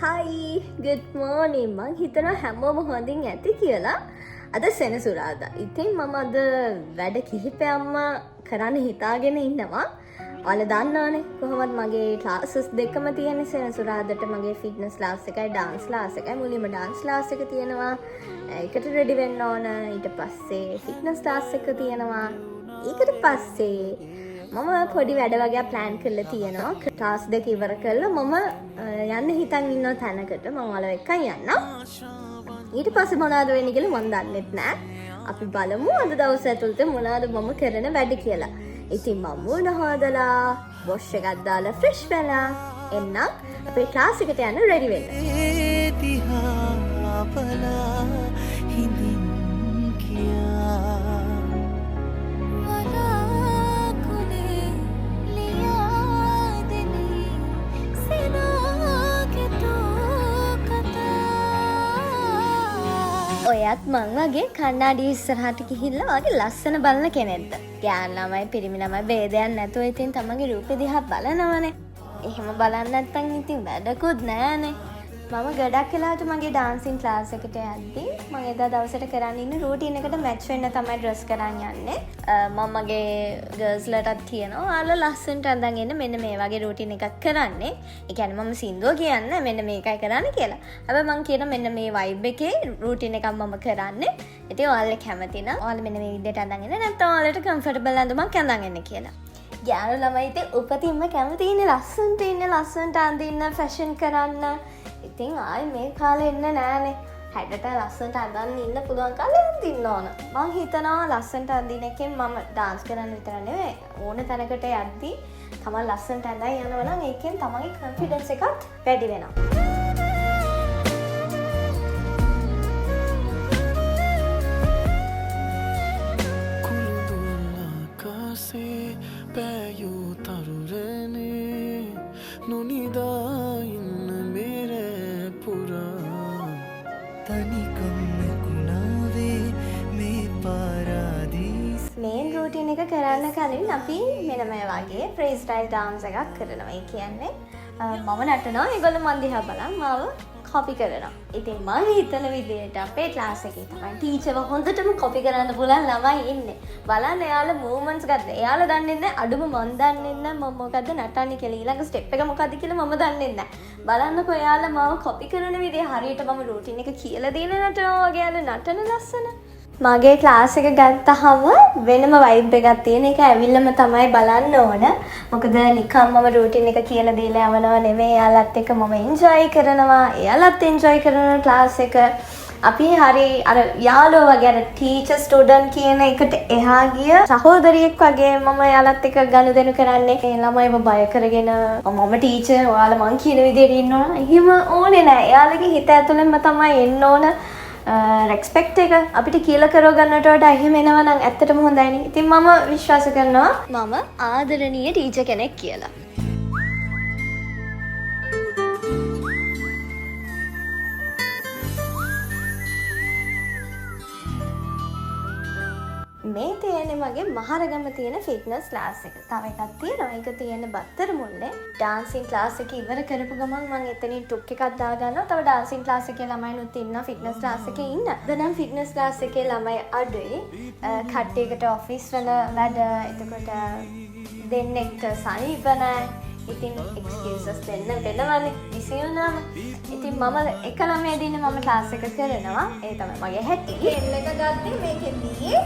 Hi, good morning. මං හිතනවා හැමෝම හොඳින් ඇති කියලා. අද සෙනසුරාදා. ඉතින් මම අද වැඩ කිහිපයක්ම කරන්න හිතාගෙන ඉන්නවා. ඔයාලා දන්නවනේ කොහොමද මගේ ක්ලාසස් දෙකම තියෙන්නේ. සෙනසුරාදාට මගේ ෆිට්නස් ක්ලාස් එකයි ඩාන්ස් ක්ලාස් එකයි. මුලින්ම ඩාන්ස් ක්ලාස් එක තියෙනවා. ඒකට රෙඩි වෙන්න ඕන. ඊට පස්සේ ෆිට්නස් ක්ලාස් එක තියෙනවා. ඊට පස්සේ මම පොඩි වැඩ වගේ ප්ලෑන් කරලා තියෙනවා. ක්ලාස් දෙක ඉවර කරලා මම යන්න හිතන් ඉන්න තැනකට මම ඔයාලව එක්ක යන්නම්. ඊට පස්සේ මොනවද වෙන්නේ කියලා මම දන්නෙත් නෑ. අපි බලමු අද දවස් ඇතුළත මොනවද මම කරන වැඩ කියලා. ඉතින් මම මුණ හොදලා වොෂ් එකක් දාලා ෆ්‍රෙෂ් වෙලා එන්න අපේ ක්ලාස් එකට යන්න රෙඩි වෙන්න. ඔයත් මං වගේ කණ්ණාඩි ඉස්සරහට ගිහිල්ලා වගේ ලස්සන බලන කෙනෙක්ද? ගෑන් ළමයි පිරිමි ළමයි ભેදයක් නැතුව ඉතින් තමන්ගේ රූපෙ දිහා බලනවනේ. එහෙම බලන්න නැත්නම් ඉතින් වැඩකුත් නෑනේ. මම ගොඩක් වෙලාවට මගේ ඩාන්සින් ක්ලාස් එකට යද්දී මම එදා දවසට කරන් ඉන්න රූටින් එකට මැච් වෙන්න තමයි ඩ්‍රෙස් කරන් යන්නේ. මම මගේ ගර්ල්ස්ලටත් කියනවා ඔයාලා ලස්සනට අඳන් එන්න මෙන්න මේ වගේ රූටින් එකක් කරන්නේ. ඒ කියන්නේ මම සින්දුව කියන්නේ මෙන්න මේකයි කරන්න කියලා. හැබැයි මම කියන මෙන්න මේ වයිබ් එකේ රූටින් එකක් මම කරන්නේ. ඉතින් ඔයාලා කැමති නම් ඔයාලා මෙන්න මේ විදිහට අඳන් එන්න නැත්නම් ඔයාලට කම්ෆර්ටබල් අඳුමක් අඳන් එන්න කියලා. ගෑනු ළමයි ඉතින් උපතින්ම කැමති ඉන්නේ ලස්සනට අඳින්න ෆැෂන් කරන්න. ඉතින් ආයි මේ කාලේ එන්න නෑනේ. හැඩට ලස්සනට අඳන් ඉන්න පුළුවන් කාලේ අඳින්න ඕන. මං හිතනවා ලස්සනට අඳින එකෙන් මම ඩාන්ස් කරන්න විතර නෙවෙයි ඕන තැනකට යද්දී තමන් ලස්සනට අඳන් යනවා නම් ඒකෙන් තමන්ගේ කොන්ෆිඩන්ස් එකත් වැඩි වෙනවා. මේන් රූටින් එක කරන්න කලින් අපි මෙන්න මේ වගේ ෆ්‍රී ස්ටයිල් ඩාන්ස් එකක් කරනවා. ඒ කියන්නේ මම නටනවා ඒගොල්ලෝ මන් දිහා බලන් මාව කොපි කරනවා. ඉතින් මම හිතන විදිහට අපේ ක්ලාස් එකේ තමයි ටීචර්ව හොඳටම කොපි කරන්න පුළුවන් ළමයි ඉන්නේ. බලන්න එයාලා මූවමන්ට්ස් ගන්න. එයාලා දන්නේ නැහැ අඩුම මන් දන්නේ නැහැ මම මොකද්ද නටන්නේ කියලා. ඊළඟ ස්ටෙප් එක මොකද්ද කියලා මම දන්නේ නැහැ. බලන්නකෝ එයාලා මාව කොපි කරන විදිහ හරියට මම රූටින් එක කියලා දෙන නටනවා වගේ එයාලා නටන ලස්සන. මගේ ක්ලාස් එක ගත්තහම වෙනම වයිබ් එකක් තියෙන. ඒක ඇවිල්ලාම තමයි බලන්න ඕන. මොකද නිකම් මම රූටින් එක කියලා දීලා යවනව නෙමෙයි. එයාලත් එක්ක මම එන්ජොයි කරනවා. එයාලත් එන්ජොයි කරන ක්ලාස් එක. අපි හරි අර යාළුවෝ වගේ අර ටීචර් ස්ටුඩන්ට් කියන එකට එහා ගිය සහෝදරියෙක් වගේ මම එයාලත් එක්ක ගනුදෙනු කරන්නේ. ඒ ළමයිව බය කරගෙන මම ටීචර් ඔයාලා මං කියන විදිහට ඉන්න ඕන. එහෙම ඕනේ නෑ. එයාලගේ හිත ඇතුළෙන්ම තමයි එන්න ඕන. රෙස්පෙක්ට් එක අපිට කියලා කරව ගන්නට වඩා එහෙම එනවා නම් ඇත්තටම හොඳයිනේ. ඉතින් මම විශ්වාස කරනවා මම ආදරණීය ටීචර් කෙනෙක් කියලා. මේ තියෙන්නේ මගේ මහරගම තියෙන ෆිට්නස් ක්ලාස් එක. තව එකක් තියෙනවා. ඒක තියෙන්නේ බත්තර මුල්ලේ. ඩාන්සින් ක්ලාස් එක ඉවර කරපු ගමන් මම එතනින් ටුක් එකක් දාගන්නවා. තව ඩාන්සින් ක්ලාස් එකේ ළමයිනුත් ඉන්නවා ෆිට්නස් ක්ලාස් එකේ ඉන්න. දැන් ෆිට්නස් ක්ලාස් එකේ ළමයි අඩුයි. කට්ටියකට ඔෆිස් වල වැඩ එතකොට දෙන්නෙක්ට සනීප නැහැ. ඉතින් එක්ස්කියුසස් දෙන්න වෙනවනේ. බිසි වුණාම. ඉතින් මම එක ළමයෙක් දින්නේ මම ක්ලාස් එක කරනවා. ඒ තමයි මගේ හැටි. පෙන් එක ගත්තේ මේකෙදී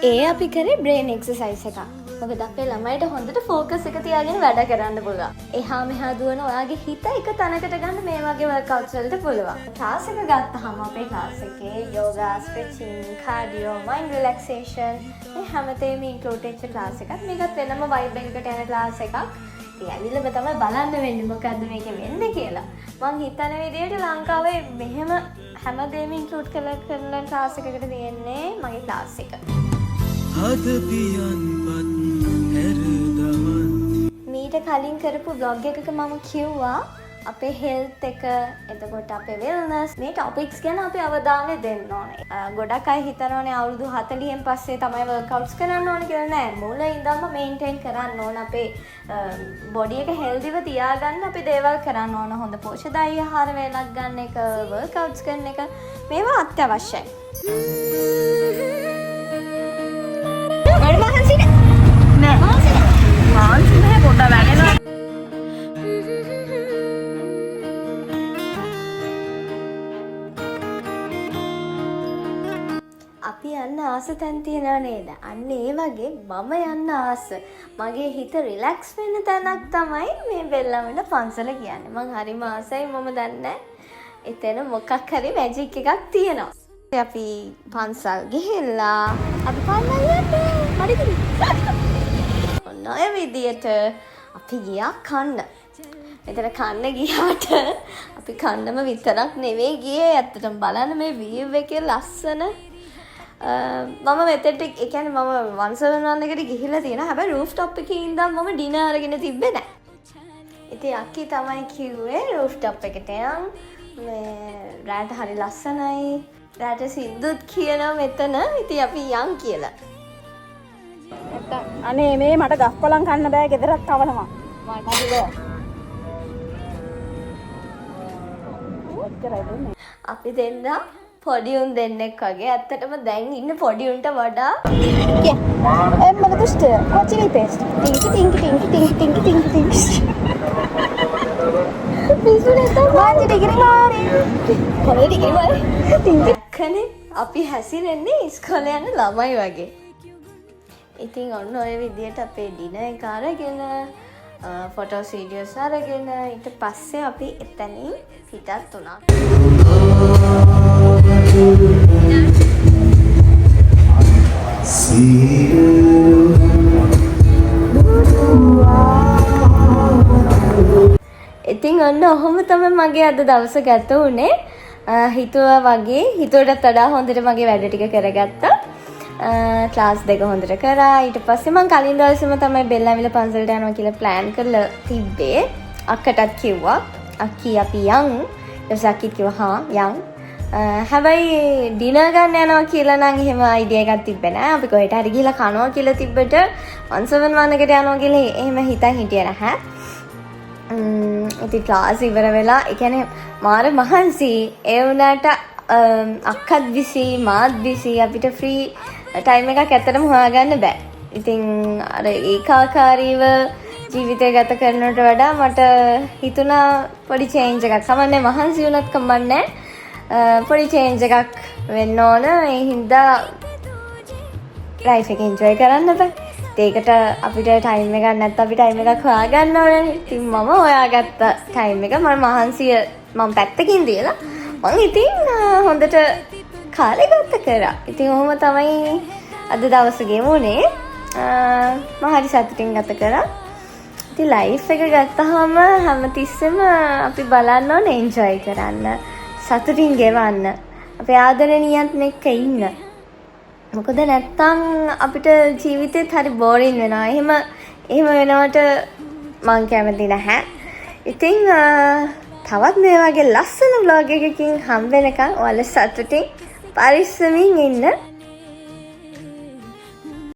ඒ අපි කරේ බ්‍රේන් එක්සර්සයිස් එකක්. මොකද අපේ ළමයිට හොඳට ෆෝකස් එක තියාගෙන වැඩ කරන්න පුළුවන්. එහා මෙහා දුවන ඔයාගේ හිත එක තැනකට ගන්න මේ වගේ වර්කවුට්ස් වලට පුළුවන්. ක්ලාස් එක ගත්තාම අපේ ක්ලාස් එකේ යෝගා, ස්ට්‍රෙචින්, කාඩියෝ, මයින්ඩ් රිලැක්සේෂන් මේ හැමතේම ඉන්ක්ලූඩ් වෙච්ච ක්ලාස් එකක්. මේකත් වෙනම වයිබ් එකකට යන ක්ලාස් එකක්. ඉතින් ඇවිල්ලා තමයි බලන්න වෙන්නේ මොකද්ද මේකේ වෙන්නේ කියලා. මං හිතන විදිහට ලංකාවේ මෙහෙම හැමදේම ඉන්ක්ලූඩ් කරලා කරන ක්ලාස් එකකට තියෙන්නේ මගේ ක්ලාස් එක. මීට කලින් කරපු බ්ලොග් එකක මම කිව්වා අපේ හෙල්ත් එක එතකොට අපේ වෙල්නස් මේ ටොපික්ස් ගැන අපි අවධානය දෙන්න ඕනේ. ගොඩක් අය හිතනවානේ අවුරුදු 40න් පස්සේ තමයි වර්කවුට්ස් කරන්න ඕනේ කියලා. නෑ, මුල ඉඳන්ම මේන්ටේන් කරන්න ඕන. අපේ බොඩි එක හෙල්දිව තියාගන්න අපි දේවල් කරන්න ඕන. හොඳ පෝෂ්‍යදායී ආහාර වේලක් ගන්න එක, වර්කවුට්ස් කරන එක මේවා අත්‍යවශ්‍යයි. අපි යන්න ආස තැන් තියනවා නේද? අන්න ඒ වගේ මම යන්න ආස. මගේ හිත රිලැක්ස් වෙන්න තැනක් තමයි මේ බෙල්ලමඩ පන්සල කියන්නේ. මං හරිම ආසයි. මම දන්නේ එතන මොකක් හරි මැජික් එකක් තියෙනවා. අපි පන්සල් ගිහිල්ලා අපි පන්සල් යන්නේ. හරිද? ඔන්න ඔය විදියට අපි ගියා කන්න. එතන කන්න ගියාට අපි කන්නම විතරක් නෙවෙයි ගියේ. ඇත්තටම බලන්න මේ වීව් එකේ ලස්සන. මම මෙතෙන්ට ඒ කියන්නේ මම 171 එකට ගිහිල්ලා තියෙනවා. හැබැයි රූෆ් টොප් එකේ ඉඳන් මම ඩිනර් අරගෙන තිබ්බේ නැහැ. ඉතින් අක්කි තමයි කිව්වේ රූෆ් টොප් එකට යන් මේ රාට හරි ලස්සනයි. රාට සින්දුත් කියනවා මෙතන. ඉතින් අපි යන් කියලා. අනේ මේ මට ගස්කොලන් කන්න බෑ ගෙදරත් කවනවා. අපි දෙන්න පොඩි උන් දෙන්නෙක් වගේ. ඇත්තටම දැන් ඉන්න පොඩි උන්ට වඩා එම්මක දුෂ්ට කොචිලි පේස්ට් ටින්කි ටින්කි ටින්කි ටින්කි ටින්කි ටින්කි ටින්කි පිස්සු නැත්තම් මාත් ටිකිරි මාරි කොලේ ටිකිරි මාරි ටින්කි කනේ අපි හැසිරෙන්නේ ඉස්කෝලේ යන ළමයි වගේ. ඉතින් ඔන්න ඔය විදියට අපේ ඩිනර් එක අරගෙන ෆොටෝස් වීඩියෝස් අරගෙන ඊට පස්සේ අපි එතනින් පිටත් වුණා. ඉතින් ඔන්න ඔහොම තමයි මගේ අද දවස ගත වුණේ. හිතුවා වගේ හිතුවටත් වඩා හොඳට මගේ වැඩ ටික කරගත්තා. ක්ලාස් දෙක හොඳට කරා. ඊට පස්සේ මම කලින් දවසේම තමයි බෙල්ලාවිල පන්සලට යනවා කියලා ප්ලෑන් කරලා තිබ්බේ. අක්කටත් කිව්වා අක්කි අපි යන්. ඊට අක්කි කිව්වා යන්. හැබැයි ඩිනර් ගන්න යනවා කියලා නම් එහෙම අයිඩියා එකක් තිබ්බේ නෑ. අපි කොහෙට හරි ගිහලා කනවා කියලා තිබ්බට 171 එකට යනවා කියලා එහෙම හිතන් හිටියේ නැහැ. ඉතින් ක්ලාස් ඉවර වෙලා ඒ කියන්නේ මාර මහන්සි. ඒ වුණාට අක්කත් බිසි මාත් බිසි. අපිට ෆ්‍රී ටයිම් එකක් ඇත්තටම හොයාගන්න බෑ. ඉතින් අර ඒකාකාරීව ජීවිතය ගත කරනට වඩා මට හිතුණා පොඩි චේන්ජ් එකක්. සමහරවිට මහන්සි වුණත් කමන්නේ පොඩි චේන්ජ් එකක් වෙන්න ඕන. ඒ හින්දා ලයිෆ් එක එන්ජොයි කරන්න බෑ. ඒකට අපිට ටයිම් එකක් නැත්නම් අපි ටයිම් එකක් හොයාගන්න ඕනේ. ඉතින් මම හොයාගත්ත ටයිම් එක මම මහන්සිය මම පැත්තකින් දීලා මම ඉතින් හොඳට කාලේ ගත කරා. ඉතින් ඔහොම තමයි අද දවස ගෙවුනේ. මම හරි සතුටින් ගත කරා. ඉතින් ලයිෆ් එක ගත්තාම හැමතිස්සෙම අපි බලන්න ඕනේ එන්ජොයි කරන්න. සතුටින් ගෙවන්න. අපේ ආදරණීයන් එක්ක ඉන්න. මොකද නැත්තම් අපිට ජීවිතේත් හරි බෝරින් වෙනවා. එහෙම වෙනවට මං කැමති නැහැ. ඉතින් තවත් මේ වගේ ලස්සන vlog එකකින් හම්බ වෙනකන් ඔයාලා සතුටින් පරිස්සමින් ඉන්න.